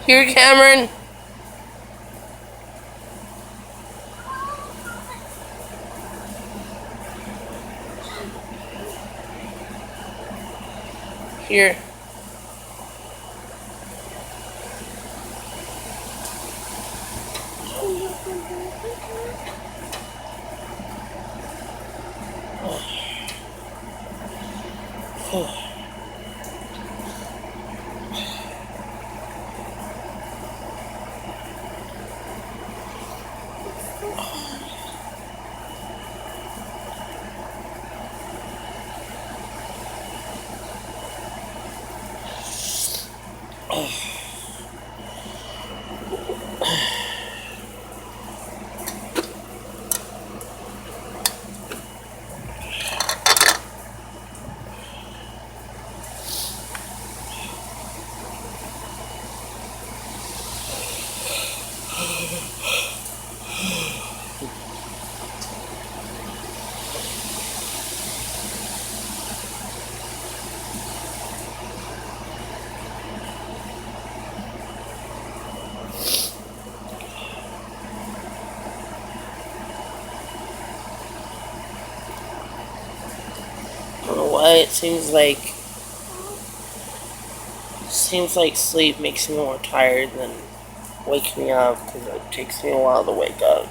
Here, Cameron. Here. I don't know why it seems like sleep makes me more tired than wake me up because it takes me a while to wake up.